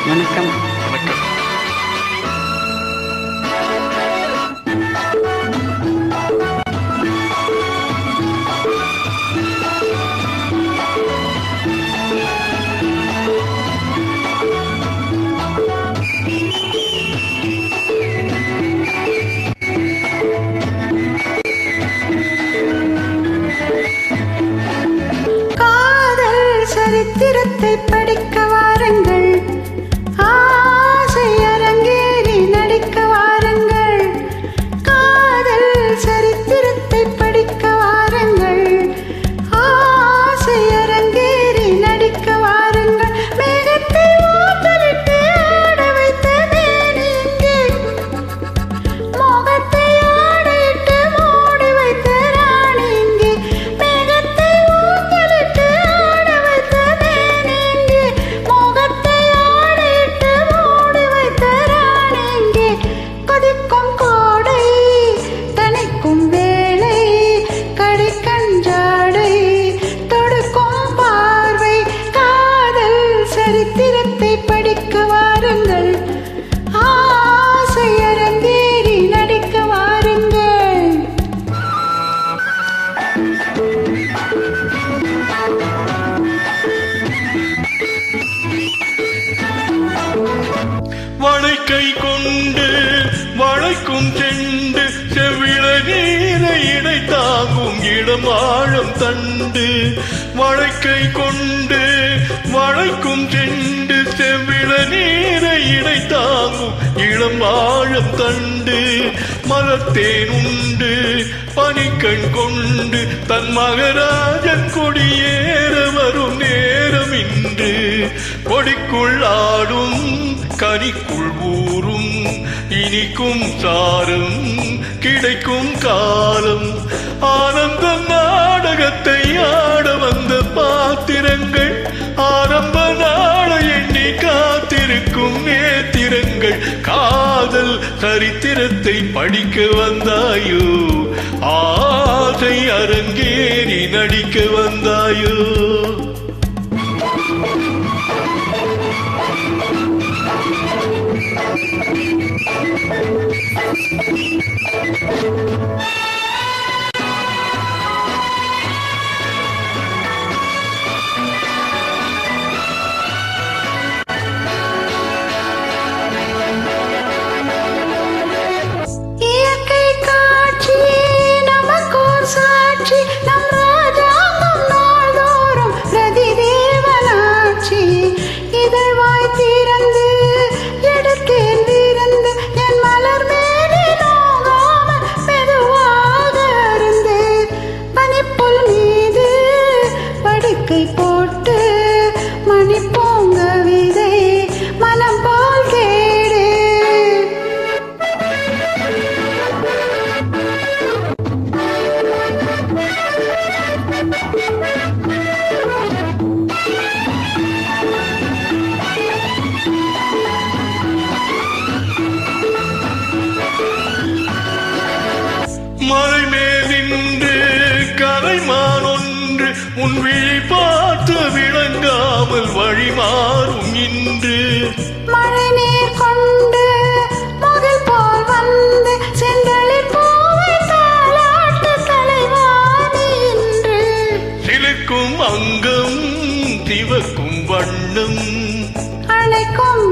வணக்கம். வணக்கம். சரித்திரத்தை படிக்க வாருங்கள், ஆசை அரங்கேறி நடிக்க வாருங்கள். காதல் சரித்திரத்தை படிக்க வாருங்கள், ஆசை அரங்கேறி நடிக்க வாருங்கள். மேகத்தை ஊத்தலிட்டு ஆட வைத்த மேனி இங்கே, மோகத்தை ஆடையிட்டு மூடி வைத்த ராணி இங்கே. மேகத்தை ஊத்தலிட்டு சரித்திரத்தை படிக்க வாருங்கள், ஆசை அரங்கேறி நடிக்க வாருங்கள். வளைக்கை கொண்டு வளைக்கும் செண்டு செவிள நீரை இடை தாங்கும் இடம் ஆழம் தண்டு. வளைக்கை கொண்டு வளைக்கும் செண்டு செவிள நீரை இடை தாங்கும் இளம் ஆழம் தண்டு. மலத்தேன் உண்டு பனிக்கண் கொண்டு தன் மகராஜன் கொடியேற வரும் நேரம் இன்று. கொடிக்குள் ஆடும் கனிக்குள் ஊறும் இனிக்கும் சாரம் கிடைக்கும் காலம். ஆனந்த நாடகத்தை ஆட வந்த பாத்திரங்கள், ஆரம்ப நாள எண்ணி காத்திருக்கும் நேத்திரங்கள். காதல் சரித்திரத்தை படிக்க வந்தாயோ, ஆசை அரங்கேறி நடிக்க வந்தாயோ. இயற்கை காட்சி நமக்கோர் சாட்சி, நம் ராஜாங்கம் நாள்தோறும் பிரதி தேவனாட்சி. இதழ்வாய் திறந்து எடுத்தேன் விருந்து, என் மலர் மேலே நோகாமல் மெதுவாக அருந்து. பனிப்புல் மீது படுக்கை போட்டு மணிப்பூங்க விதை மனம் போல் கேடு. மலை மேல் நின்று கரைமான் ஒன்று உன் விழி பார்த்து விளங்காமல் வழி மாறும் இன்று. மழை நீர் கொண்டு முகில் போல் வந்து செந்தளிர் பூவை தாலாட்டு தலைவாணி இன்று. சிலுக்கும் அங்கம் சிவக்கும் வண்ணம் அணைக்கும்